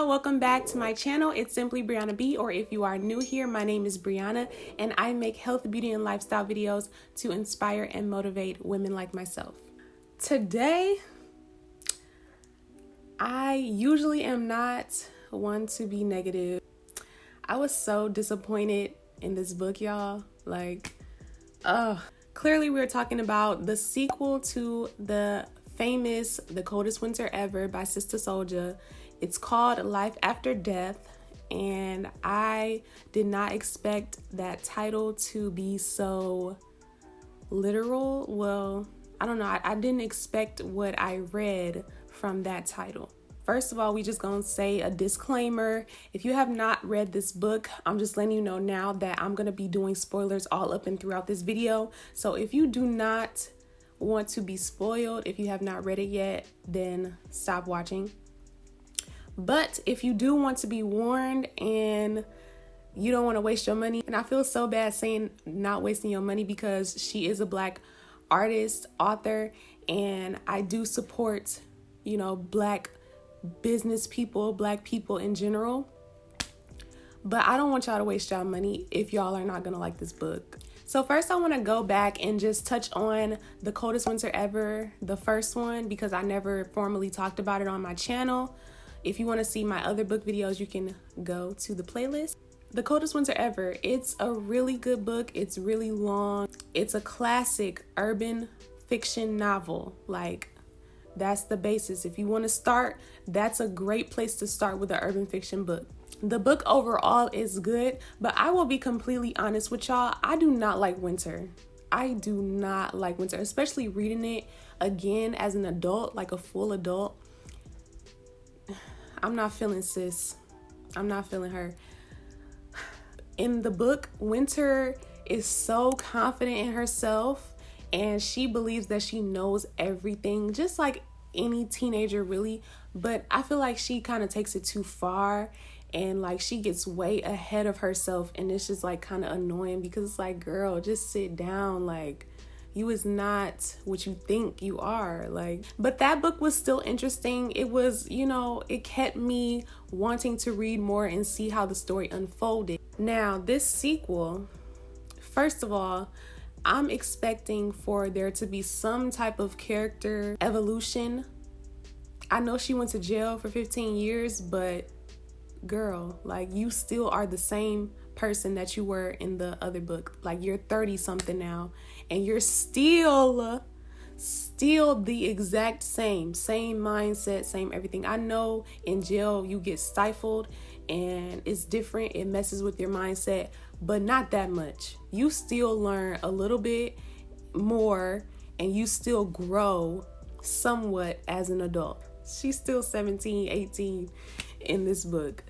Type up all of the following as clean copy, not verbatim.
Hello, welcome back to my channel. It's SimplyBriannaB, B, or if you are new here, my name is Brianna, and I make health, beauty, and lifestyle videos to inspire and motivate women like myself. Today, I usually am not one to be negative. I was so disappointed in this book, y'all. Clearly we're talking about the sequel to the famous The Coldest Winter Ever by Sister Souljah. It's called Life After Death, and I did not expect that title to be so literal. Well, I don't know. I didn't expect what I read from that title. First of all, we just gonna say a disclaimer. If you have not read this book, I'm just letting you know now that I'm gonna be doing spoilers all up and throughout this video. So if you do not want to be spoiled, if you have not read it yet, then stop watching. But if you do want to be warned and you don't want to waste your money, and I feel so bad saying not wasting your money because she is a Black artist, author, and I do support, Black business people, Black people in general. But I don't want y'all to waste y'all money if y'all are not gonna like this book. So first I want to go back and just touch on The Coldest Winter Ever, the first one, because I never formally talked about it on my channel. If you want to see my other book videos, you can go to the playlist. The Coldest Winter Ever, it's a really good book. It's really long. It's a classic urban fiction novel. That's the basis. If you want to start, that's a great place to start with an urban fiction book. The book overall is good, but I will be completely honest with y'all. I do not like winter. I do not like winter, especially reading it again as an adult, like a full adult. I'm not feeling sis. I'm not feeling her. In the book, Winter is so confident in herself and she believes that she knows everything, just like any teenager really. But I feel like she kind of takes it too far and she gets way ahead of herself, and it's just kind of annoying because it's like, girl, just sit down. You is not what you think you are. But that book was still interesting. It was, it kept me wanting to read more and see how the story unfolded. Now, this sequel, first of all, I'm expecting for there to be some type of character evolution. I know she went to jail for 15 years, but girl, you still are the same person that you were in the other book. You're 30 something now and you're still the exact same mindset, same everything. I know in jail you get stifled and it's different, it messes with your mindset, but not that much. You still learn a little bit more and you still grow somewhat as an adult. She's still 17, 18 in this book.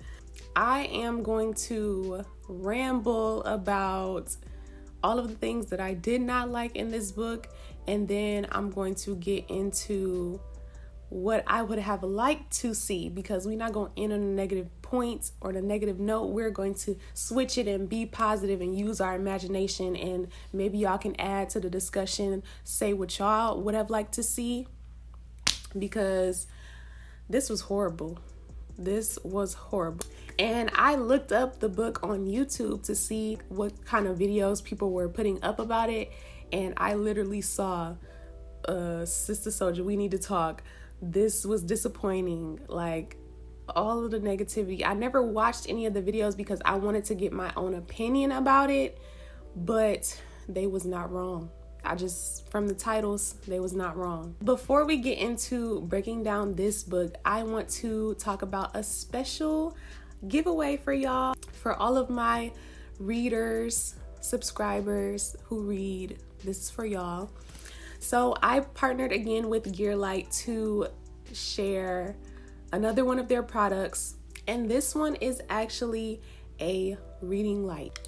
I am going to ramble about all of the things that I did not like in this book, and then I'm going to get into what I would have liked to see, because we're not going to end on the negative points or the negative note. We're going to switch it and be positive and use our imagination, and maybe y'all can add to the discussion, say what y'all would have liked to see, because this was horrible. This was horrible. And I looked up the book on YouTube to see what kind of videos people were putting up about it. And I literally saw Sister Souljah, we need to talk. This was disappointing. All of the negativity. I never watched any of the videos because I wanted to get my own opinion about it. But they was not wrong. From the titles, they was not wrong. Before we get into breaking down this book, I want to talk about a special giveaway for y'all, for all of my readers, subscribers who read. This is for y'all. So I partnered again with GearLight to share another one of their products, and this one is actually a reading light.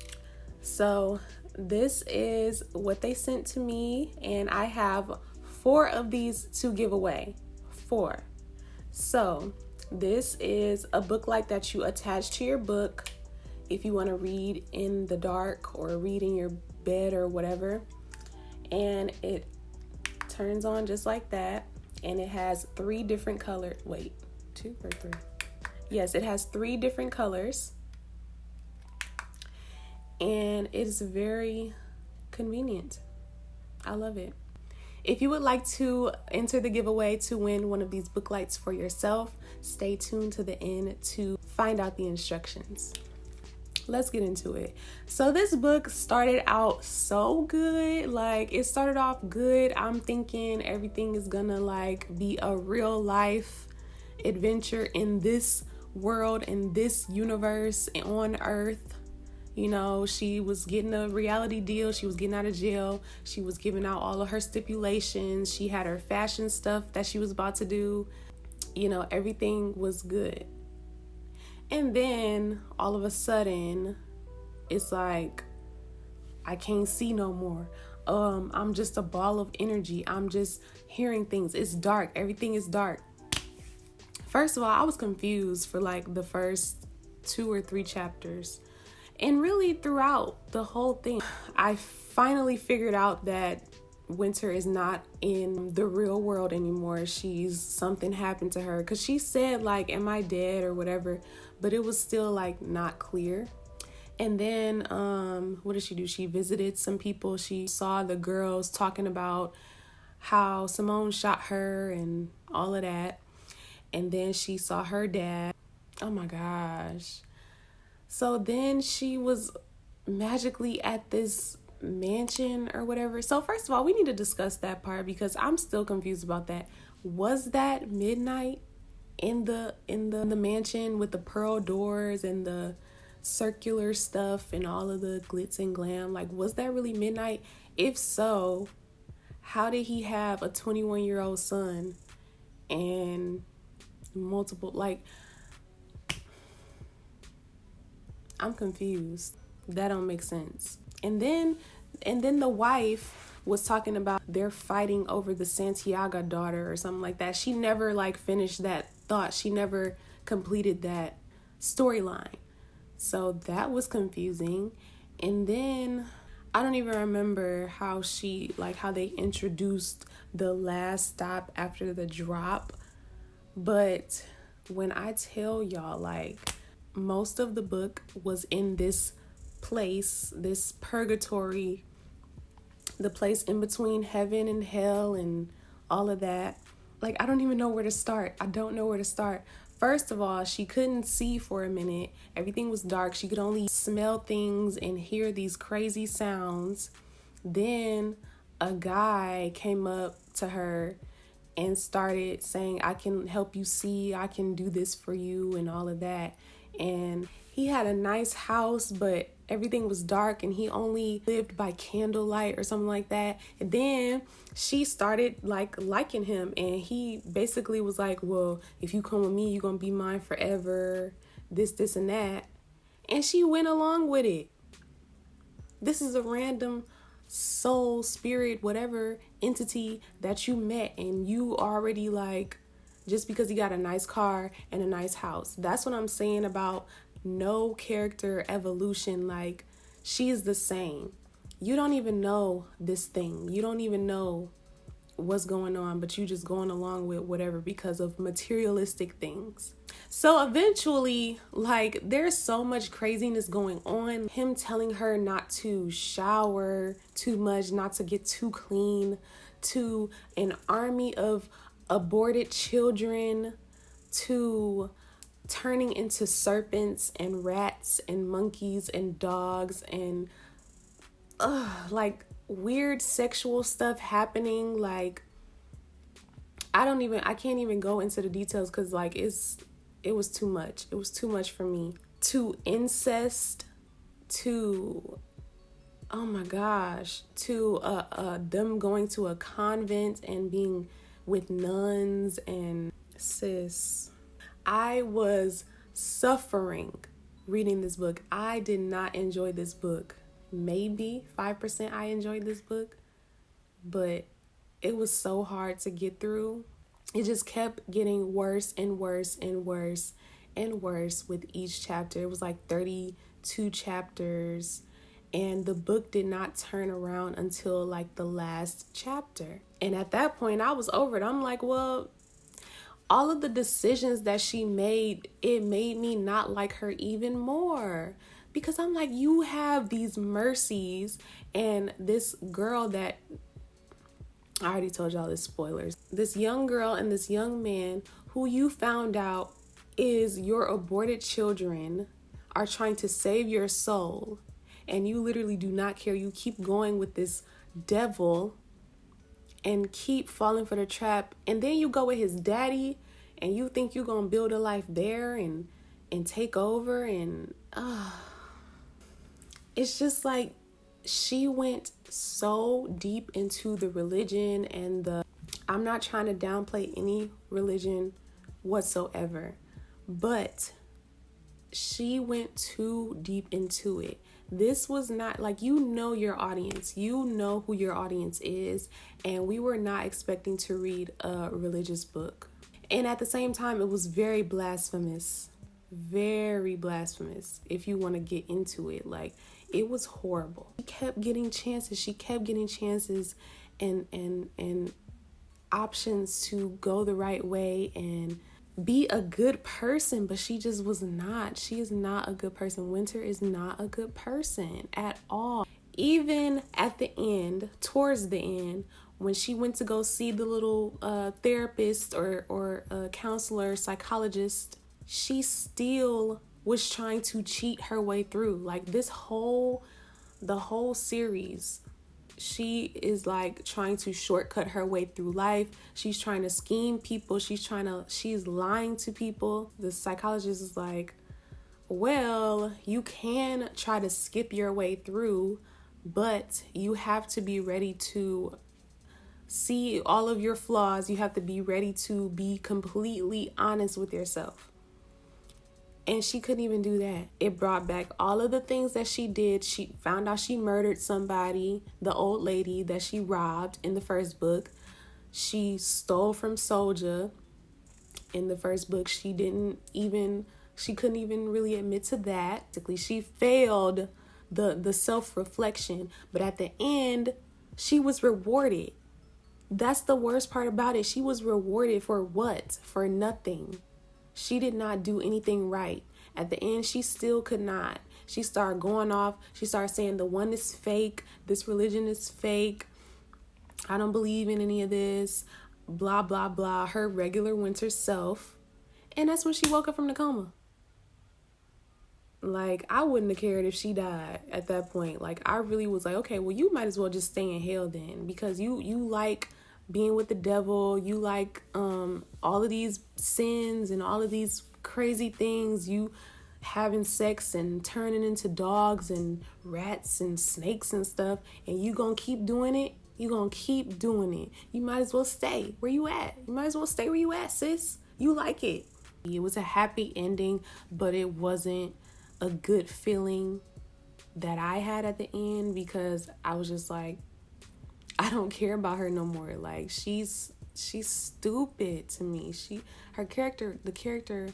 So this is what they sent to me, and I have 4 of these to give away. 4. So this is a book light that you attach to your book if you want to read in the dark or read in your bed or whatever. And it turns on just like that, and it has 3 different colors. Wait, 2 or 3? Yes, it has 3 different colors. And it's very convenient. I love it. If you would like to enter the giveaway to win one of these book lights for yourself, stay tuned to the end to find out the instructions. Let's get into it. So this book started out so good. Like, it started off good. I'm thinking everything is gonna like be a real life adventure in this world, in this universe, on Earth. You know, she was getting a reality deal. She was getting out of jail. She was giving out all of her stipulations. She had her fashion stuff that she was about to do. You know, everything was good. And then all of a sudden, it's like, I can't see no more. I'm just a ball of energy. I'm just hearing things. It's dark. Everything is dark. First of all, I was confused for like the first 2 or 3 chapters. And really throughout the whole thing, I finally figured out that Winter is not in the real world anymore. Something happened to her. Because she said like, am I dead or whatever? But it was still like not clear. And then what did she do? She visited some people. She saw the girls talking about how Simone shot her and all of that. And then she saw her dad. Oh my gosh. So then she was magically at this mansion or whatever. So first of all, we need to discuss that part because I'm still confused about that. Was that midnight in the mansion with the pearl doors and the circular stuff and all of the glitz and glam? Like, was that really midnight? If so, how did he have a 21-year-old son and multiple, like, I'm confused. That don't make sense. And then the wife was talking about they're fighting over the Santiago daughter or something like that. She never like finished that thought. She never completed that storyline. So that was confusing. And then I don't even remember how they introduced the last stop after the drop. But when I tell y'all, like, most of the book was in this place, this purgatory, the place in between heaven and hell and all of that. Like, I don't even know where to start. I don't know where to start. First of all, she couldn't see for a minute. Everything was dark. She could only smell things and hear these crazy sounds. Then a guy came up to her and started saying, I can help you see, I can do this for you and all of that. And he had a nice house, but everything was dark and he only lived by candlelight or something like that. And then she started liking him, and he basically was like, well, if you come with me, you're gonna be mine forever, this and that. And she went along with it. This is a random soul, spirit, whatever entity that you met, and you already like, just because he got a nice car and a nice house. That's what I'm saying about no character evolution. Like, she's the same. You don't even know this thing. You don't even know what's going on, but you just going along with whatever because of materialistic things. So eventually, like, there's so much craziness going on. Him telling her not to shower too much, not to get too clean, to an army of aborted children, to turning into serpents and rats and monkeys and dogs and like weird sexual stuff happening. Like, I can't even go into the details because like it was too much. It was too much for me. To incest, to oh my gosh, to them going to a convent and being with nuns, and sis, I was suffering reading this book. I did not enjoy this book. Maybe 5% I enjoyed this book, but it was so hard to get through. It just kept getting worse and worse and worse and worse with each chapter. It was like 32 chapters. And the book did not turn around until like the last chapter. And at that point, I was over it. I'm like, well, all of the decisions that she made, it made me not like her even more. Because I'm like, you have these mercies, and this girl that, I already told y'all this, spoilers. This young girl and this young man who you found out is your aborted children are trying to save your soul. And you literally do not care. You keep going with this devil and keep falling for the trap. And then you go with his daddy and you think you're going to build a life there and take over. And it's just like, she went so deep into the religion and I'm not trying to downplay any religion whatsoever, but she went too deep into it. This was not like, you know your audience, you know who your audience is, and we were not expecting to read a religious book. And at the same time, it was very blasphemous if you want to get into it. Like, it was horrible. She kept getting chances and options to go the right way and be a good person, but she just was not. She is not a good person. Winter is not a good person at all. Even at the end, towards the end, when she went to go see the little therapist or counselor, psychologist, she still was trying to cheat her way through. Like, the whole series, she is like trying to shortcut her way through life. She's trying to scheme people. She's lying to people. The psychologist is like, well, you can try to skip your way through, but you have to be ready to see all of your flaws. You have to be ready to be completely honest with yourself. And she couldn't even do that. It brought back all of the things that she did. She found out she murdered somebody, the old lady that she robbed in the first book. She stole from Soulja in the first book. She couldn't even really admit to that. She failed the self-reflection. But at the end, she was rewarded. That's the worst part about it. She was rewarded for what? For nothing. She did not do anything right. At the end, she still could not. She started going off. She started saying the one is fake. This religion is fake. I don't believe in any of this. Blah, blah, blah. Her regular Winter self. And that's when she woke up from the coma. Like, I wouldn't have cared if she died at that point. Like, I really was like, okay, well, you might as well just stay in hell then. Because you like being with the devil, you like all of these sins and all of these crazy things, you having sex and turning into dogs and rats and snakes and stuff, and you gonna keep doing it. You might as well stay where you at. You might as well stay where you at, sis. You like it. It was a happy ending, but it wasn't a good feeling that I had at the end, because I was just like, I don't care about her no more. Like, she's stupid to me. The character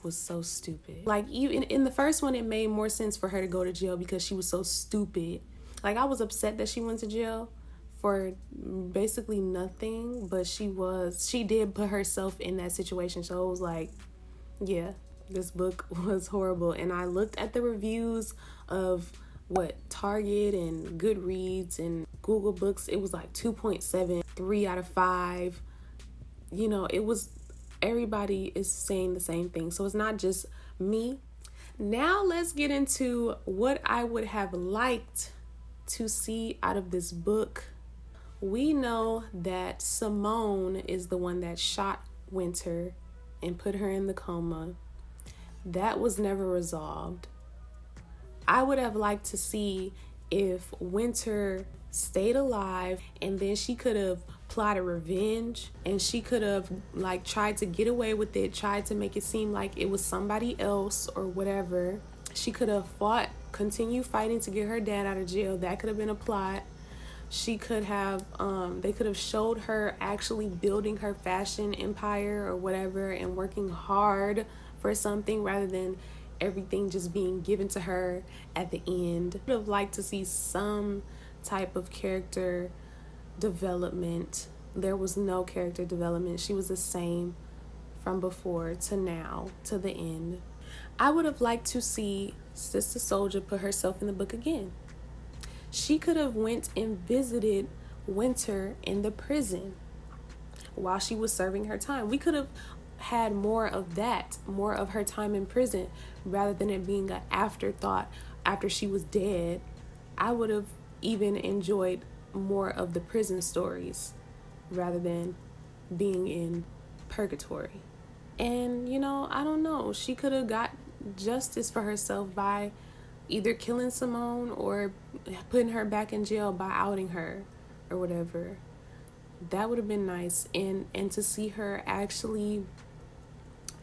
was so stupid. Like, even in the first one, it made more sense for her to go to jail because she was so stupid. Like, I was upset that she went to jail for basically nothing, but she did put herself in that situation. So it was like, yeah, this book was horrible. And I looked at the reviews of Target and Goodreads and Google Books. It was like 2.7, 3 out of 5. You know, everybody is saying the same thing. So it's not just me. Now let's get into what I would have liked to see out of this book. We know that Simone is the one that shot Winter and put her in the coma. That was never resolved. I would have liked to see if Winter stayed alive and then she could have plotted revenge and she could have tried to get away with it, tried to make it seem like it was somebody else or whatever. She could have continued fighting to get her dad out of jail. That could have been a plot. She could have, they could have showed her actually building her fashion empire or whatever and working hard for something rather than everything just being given to her at the end. I would have liked to see some type of character development there was no character development. She was the same from before to now to the end. I would have liked to see Sister Souljah put herself in the book again. She could have went and visited Winter in the prison while she was serving her time. We could have had more of that, more of her time in prison, rather than it being an afterthought after she was dead. I would have even enjoyed more of the prison stories rather than being in purgatory. And, you know, I don't know. She could have got justice for herself by either killing Simone or putting her back in jail by outing her or whatever. That would have been nice. And to see her actually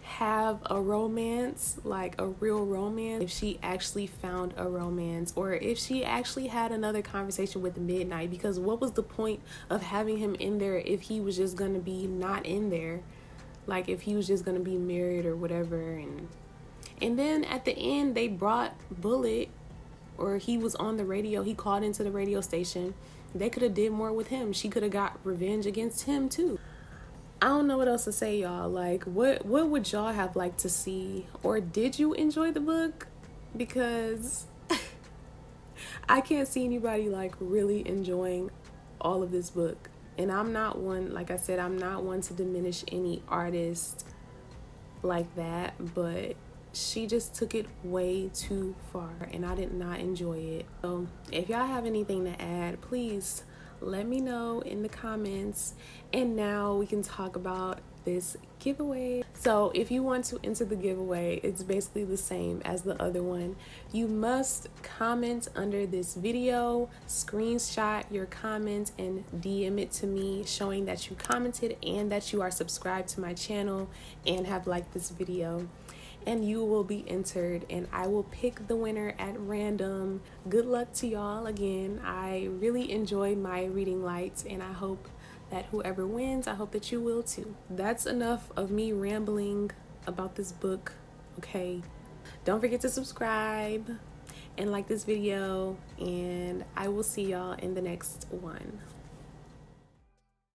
have a romance, like a real romance, if she actually found a romance, or if she actually had another conversation with Midnight, because what was the point of having him in there if he was just gonna be not in there, like if he was just gonna be married or whatever. And then at the end they brought Bullet, or he was on the radio, he called into the radio station. They could have did more with him. She could have got revenge against him too. I don't know what else to say, y'all. Like, what would y'all have liked to see? Or did you enjoy the book? Because I can't see anybody like really enjoying all of this book. And I'm not one, like I said, I'm not one to diminish any artist like that, but she just took it way too far and I did not enjoy it. So if y'all have anything to add, please let me know in the comments. And now we can talk about this giveaway. So if you want to enter the giveaway, it's basically the same as the other one. You must comment under this video, screenshot your comment and DM it to me showing that you commented and that you are subscribed to my channel and have liked this video, and you will be entered and I will pick the winner at random. Good luck to y'all again. I really enjoyed my reading lights and I hope that whoever wins, I hope that you will too. That's enough of me rambling about this book, okay? Don't forget to subscribe and like this video, and I will see y'all in the next one.